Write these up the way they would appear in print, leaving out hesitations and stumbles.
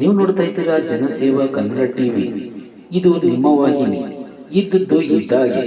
ನೀವು ನೋಡ್ತಾ ಇದ್ದೀರಾ ಜನಸೇವಾ ಕನ್ನಡ ಟಿವಿ. ಇದು ನಿಮ್ಮ ವಾಹಿನಿ. ಇದ್ದದ್ದು ಇದ್ದಾಗೆ.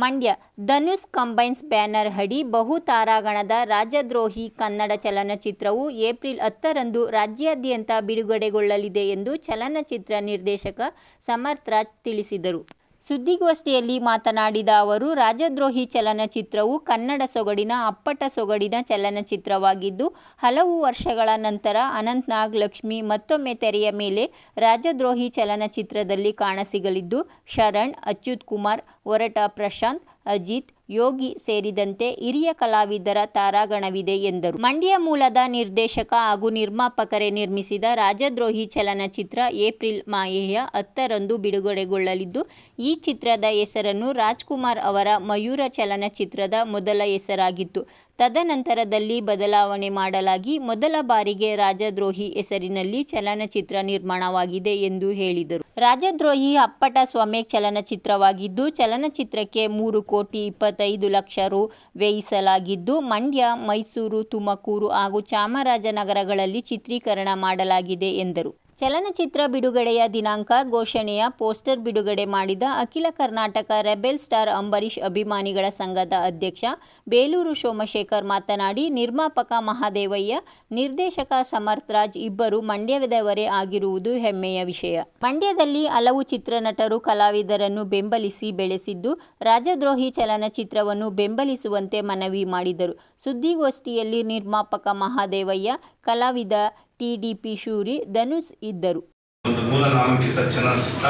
ಮಂಡ್ಯ ಧನುಷ್ ಕಂಬೈನ್ಸ್ ಬ್ಯಾನರ್ ಅಡಿ ಬಹು ತಾರಾಗಣದ ರಾಜದ್ರೋಹಿ ಕನ್ನಡ ಚಲನಚಿತ್ರವು ಏಪ್ರಿಲ್ 10ರಂದು ರಾಜ್ಯಾದ್ಯಂತ ಬಿಡುಗಡೆಗೊಳ್ಳಲಿದೆ ಎಂದು ಚಲನಚಿತ್ರ ನಿರ್ದೇಶಕ ಸಮರ್ಥ್ ರಾಜ್ ತಿಳಿಸಿದರು. ಸುದ್ದಿಗೋಷ್ಠಿಯಲ್ಲಿ ಮಾತನಾಡಿದ ಅವರು, ರಾಜದ್ರೋಹಿ ಚಲನಚಿತ್ರವು ಕನ್ನಡ ಸೊಗಡಿನ ಅಪ್ಪಟ ಸೊಗಡಿನ ಚಲನಚಿತ್ರವಾಗಿದ್ದು, ಹಲವು ವರ್ಷಗಳ ನಂತರ ಅನಂತ್ ನಾಗ್ ಲಕ್ಷ್ಮಿ ಮತ್ತೊಮ್ಮೆ ತೆರೆಯ ಮೇಲೆ ರಾಜದ್ರೋಹಿ ಚಲನಚಿತ್ರದಲ್ಲಿ ಕಾಣಸಿಗಲಿದ್ದು, ಶರಣ್, ಅಚ್ಯುತ್ ಕುಮಾರ್, ಒರಟ ಪ್ರಶಾಂತ್, ಅಜಿತ್, ಯೋಗಿ ಸೇರಿದಂತೆ ಹಿರಿಯ ಕಲಾವಿದರ ತಾರಾಗಣವಿದೆ ಎಂದರು. ಮಂಡ್ಯ ಮೂಲದ ನಿರ್ದೇಶಕ ಹಾಗೂ ನಿರ್ಮಾಪಕರೇ ನಿರ್ಮಿಸಿದ ರಾಜದ್ರೋಹಿ ಚಲನಚಿತ್ರ ಏಪ್ರಿಲ್ 10ರಂದು ಬಿಡುಗಡೆಗೊಳ್ಳಲಿದ್ದು, ಈ ಚಿತ್ರದ ಹೆಸರನ್ನು ರಾಜ್ಕುಮಾರ್ ಅವರ ಮಯೂರ ಚಲನಚಿತ್ರದ ಮೊದಲ ಹೆಸರಾಗಿತ್ತು. ತದನಂತರದಲ್ಲಿ ಬದಲಾವಣೆ ಮಾಡಲಾಗಿ ಮೊದಲ ಬಾರಿಗೆ ರಾಜದ್ರೋಹಿ ಹೆಸರಿನಲ್ಲಿ ಚಲನಚಿತ್ರ ನಿರ್ಮಾಣವಾಗಿದೆ ಎಂದು ಹೇಳಿದರು. ರಾಜದ್ರೋಹಿ ಅಪ್ಪಟ ಸ್ವಮೇಕ್ ಚಲನಚಿತ್ರವಾಗಿದ್ದು, ಚಲನಚಿತ್ರಕ್ಕೆ 3,25,00,000 ರು ವ್ಯಯಿಸಲಾಗಿದ್ದು, ಮಂಡ್ಯ, ಮೈಸೂರು, ತುಮಕೂರು ಹಾಗೂ ಚಾಮರಾಜನಗರಗಳಲ್ಲಿ ಚಿತ್ರೀಕರಣ ಮಾಡಲಾಗಿದೆ ಎಂದರು. ಚಲನಚಿತ್ರ ಬಿಡುಗಡೆಯ ದಿನಾಂಕ ಘೋಷಣೆಯ ಪೋಸ್ಟರ್ ಬಿಡುಗಡೆ ಮಾಡಿದ ಅಖಿಲ ಕರ್ನಾಟಕ ರೆಬೆಲ್ ಸ್ಟಾರ್ ಅಂಬರೀಷ್ ಅಭಿಮಾನಿಗಳ ಸಂಘದ ಅಧ್ಯಕ್ಷ ಬೇಲೂರು ಸೋಮಶೇಖರ್ ಮಾತನಾಡಿ, ನಿರ್ಮಾಪಕ ಮಹಾದೇವಯ್ಯ, ನಿರ್ದೇಶಕ ಸಮರ್ಥ್ ರಾಜ್ ಇಬ್ಬರು ಮಂಡ್ಯದವರೇ ಆಗಿರುವುದು ಹೆಮ್ಮೆಯ ವಿಷಯ. ಮಂಡ್ಯದಲ್ಲಿ ಹಲವು ಚಿತ್ರನಟರು, ಕಲಾವಿದರನ್ನು ಬೆಂಬಲಿಸಿ ಬೆಳೆಸಿದ್ದು, ರಾಜದ್ರೋಹಿ ಚಲನಚಿತ್ರವನ್ನು ಬೆಂಬಲಿಸುವಂತೆ ಮನವಿ ಮಾಡಿದರು. ಸುದ್ದಿಗೋಷ್ಠಿಯಲ್ಲಿ ನಿರ್ಮಾಪಕ ಮಹಾದೇವಯ್ಯ, ಕಲಾವಿದ ಟಿಡಿಪಿ ಶೂರಿ, ಧನುಷ್ ಇದ್ದರು. ಒಂದು ಮೂಲ ನಾಮಕೃತ ಚಲನಚಿತ್ರ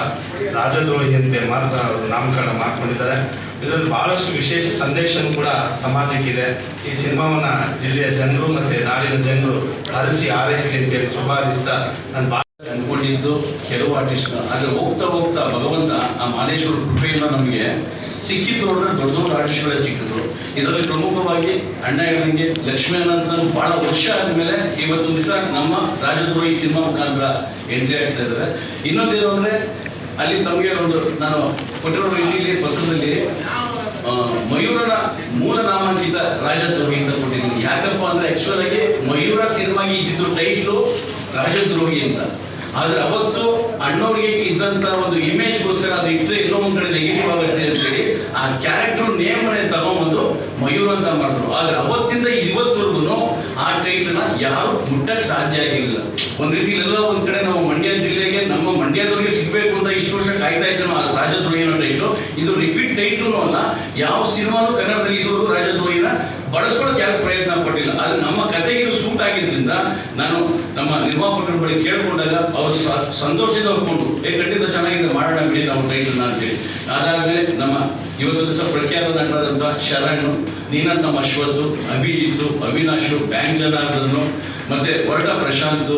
ರಾಜದ್ರೋಹಿಯಂತೆ ಮಾತ್ರ ಅವರು ನಾಮಕರಣ ಮಾಡಿಕೊಂಡಿದ್ದಾರೆ. ಇದರಲ್ಲಿ ಬಹಳಷ್ಟು ವಿಶೇಷ ಸಂದೇಶನೂ ಕೂಡ ಸಮಾಜಕ್ಕಿದೆ. ಈ ಸಿನಿಮಾವನ್ನ ಜಿಲ್ಲೆಯ ಜನರು ಮತ್ತೆ ನಾಡಿನ ಜನರು ಹರಿಸಿ ಆರೈಸಲಿ ಅಂತೇಳಿ ಶುಭ ಹಾರೈಸ್ತಾ ನಾನು ಅನ್ಕೊಂಡಿದ್ದು ಕೆಲವು ಆರ್ಟಿಸ್ಟ್ ಆದರೆ ಹೋಗ್ತಾ ಭಗವಂತ ಆ ಮಾದೇಶ್ವರ ಕೃಪೆಯಿಂದ ನಮಗೆ ಸಿಕ್ಕಿದ್ದು ನೋಡಿದ್ರೆ ದೊಡ್ಡ ದೊಡ್ಡ ಆರ್ಟಿಸ್ಟ್ಗಳೇ ಸಿಕ್ಕಿದ್ರು. ಇದರಲ್ಲಿ ಪ್ರಮುಖವಾಗಿ ಅಣ್ಣ ಹೇಳಿದಂಗೆ ಲಕ್ಷ್ಮೀ ಅನಂತನ್ ಬಹಳ ವರ್ಷ ಆದಮೇಲೆ ಇವತ್ತೊಂದು ದಿವಸ ನಮ್ಮ ರಾಜದ್ರೋಹಿ ಸಿನಿಮಾ ಮುಖಾಂತರ ಎಂಟ್ರಿ ಆಗ್ತಾ ಇದ್ದಾರೆ. ಇನ್ನೊಂದೇನು ಅಂದರೆ ಅಲ್ಲಿ ತಮಗೆ ಒಂದು ನಾನು ಕೊಟ್ಟಿರೋ ಇಲ್ಲಿ ಪತ್ರದಲ್ಲಿ ಮಯೂರನ ಮೂಲ ನಾಮಾಂಕಿತ ರಾಜದ್ರೋಹಿ ಅಂತ ಕೊಟ್ಟಿದ್ದೀನಿ. ಯಾಕಪ್ಪ ಅಂದರೆ ಆ್ಯಕ್ಚುಲ್ ಆಗಿ ಮಯೂರ ಸಿನಿಮಾಗೆ ಇದ್ದಿದ್ದು ಟೈಟ್ಲು ರಾಜದ್ರೋಹಿ ಅಂತ. ಆದರೆ ಅವತ್ತು ಅಣ್ಣವ್ರಿಗೆ ಇದ್ದಂಥ ಒಂದು ಇಮೇಜ್ಗೋಸ್ಕರ ಅದು ಇಟ್ಟರೆ ಎಲ್ಲೋ ಒಂದು ಕಡೆ ನೆಗೆಟಿವ್ ಆಗುತ್ತೆ ಅಂತೇಳಿ ಆ ಕ್ಯಾರೆಕ್ಟರ್ ನೇಮನ್ನೇ ತಗೊಂಡ್ಬಂದು ಮಯೂರ್ ಅಂತ ಮಾಡಿದ್ರು. ಆದರೆ ಅವತ್ತಿಂದ ಇವತ್ತವರೆಗೂ ಆ ಟೈಟ್ಲನ್ನ ಯಾರು ಮುಟ್ಟಕ್ಕೆ ಸಾಧ್ಯ ಆಗಿರಲಿಲ್ಲ. ಒಂದು ರೀತಿ ಎಲ್ಲ ಒಂದು ಕಡೆ ನಾವು ಮಂಡ್ಯ ಜಿಲ್ಲೆಗೆ ನಮ್ಮ ಮಂಡ್ಯದವ್ರಿಗೆ ಸಿಗಬೇಕು ಅಂತ ಇಷ್ಟು ವರ್ಷ ಕಾಯ್ತಾ ಇದ್ದೇವೆ ಆ ರಾಜದ್ರೋಹಿನ ಟೈಟ್ಲು. ಇದು ರಿಪೀಟ್ ಟೈಟ್ಲೂ ಅಲ್ಲ. ಯಾವ ಸಿನಿಮಾನು ಕನ್ನಡದಲ್ಲಿ ಇದುವರೆಗೂ ರಾಜದ್ರೋಹಿನ ಬಳಸ್ಕೊಳ್ಳೋಕೆ ಯಾರು ಪ್ರಯತ್ನ ಪಟ್ಟಿಲ್ಲ. ಆದರೆ ನಮ್ಮ ಕತೆಗೆ ಇದು ಸೂಟ್ ಆಗಿದ್ದರಿಂದ ನಾನು ನಮ್ಮ ನಿರ್ಮಾಪಕರ ಬಳಿ ಕೇಳ್ಕೊಂಡಾಗ ಅವರು ಸಂತೋಷದಿಂದ ಒಪ್ಕೊಂಡು ಖಂಡಿತ ಚೆನ್ನಾಗಿದೆ, ಮಾಡೋಣ ಬಿಡಿ ನಾವು ಟೈಟಲ್ನ ಅಂತೇಳಿ. ಅದಾದಮೇಲೆ ನಮ್ಮ ಇವತ್ತು ದಿವಸ ಪ್ರಖ್ಯಾತ ನಟರಾದಂಥ ಶರಣ್, ನೀನಾಸಂ ಅಶ್ವಥ್, ಅಭಿಜಿತ್, ಅವಿನಾಶ್, ಬ್ಯಾಂಕ್ ಜನಾರ್ದನ್, ಮತ್ತೆ ಒರಟ ಪ್ರಶಾಂತ್,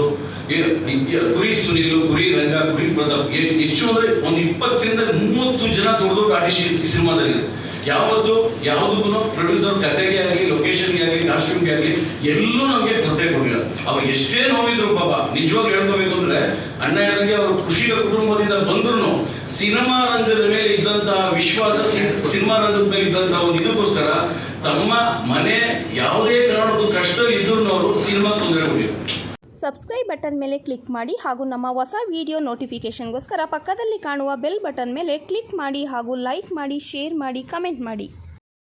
ಕುರಿ ಸುನೀಲ್, ಕುರಿ ರಂಗ, ಕುರಿ ಪ್ರತಾಪ್, ಎಷ್ಟು ಅಂದರೆ ಒಂದು 20ರಿಂದ 30 ಜನ ದೊಡ್ಡ ದೊಡ್ಡ ಆರ್ಟಿಸ್ಟ್ ಈ ಸಿನಿಮಾದಲ್ಲಿದೆ. ಯಾವುದಕ್ಕೂ ಪ್ರೊಡ್ಯೂಸರ್ ಕತೆಗೆ ಆಗಲಿ, ಲೊಕೇಶನ್ಗೆ ಆಗಲಿ, ಕಾಸ್ಟ್ಯೂಮ್ಗೆ ಆಗಲಿ ಎಲ್ಲೂ ನಮಗೆ ಕೊರತೆ ಕೊಡಲಿಲ್ಲ. ಅವ್ರು ಎಷ್ಟೇ ನೋವಿದ್ರು ಪಾಪ, ನಿಜವಾಗ್ಲೂ ಹೇಳ್ಕೋಬೇಕು ಅಂದರೆ ಅಣ್ಣ ಹೇಳಿದಂಗೆ ಅವರು ಕೃಷಿಕ ಕುಟುಂಬದಿಂದ ಬಂದ್ರು ಸಿನಿಮಾ ರಂಗದ ಮೇಲೆ ಇದ್ದಂತಹ ವಿಶ್ವಾಸ, ಸಿನಿಮಾ ರಂಗದ ಮೇಲೆ ಇದ್ದಂತಹ ಒಂದು ಇದಕ್ಕೋಸ್ಕರ ತಮ್ಮ ಮನೆ ಯಾವುದೇ ಕಾರಣಕ್ಕೂ ಕಷ್ಟ ಇದ್ರೂ ಅವರು ಸಿನಿಮಾ ತೊಂದರೆ ಕೊಡಲಿಲ್ಲ. ಸಬ್ಸ್ಕ್ರೈಬ್ ಬಟನ್ ಮೇಲೆ ಕ್ಲಿಕ್ ಮಾಡಿ ಹಾಗೂ ನಮ್ಮ ಹೊಸ ವಿಡಿಯೋ ನೋಟಿಫಿಕೇಷನ್ಗೋಸ್ಕರ ಪಕ್ಕದಲ್ಲಿ ಕಾಣುವ ಬೆಲ್ ಬಟನ್ ಮೇಲೆ ಕ್ಲಿಕ್ ಮಾಡಿ ಹಾಗೂ ಲೈಕ್ ಮಾಡಿ, ಶೇರ್ ಮಾಡಿ, ಕಮೆಂಟ್ ಮಾಡಿ.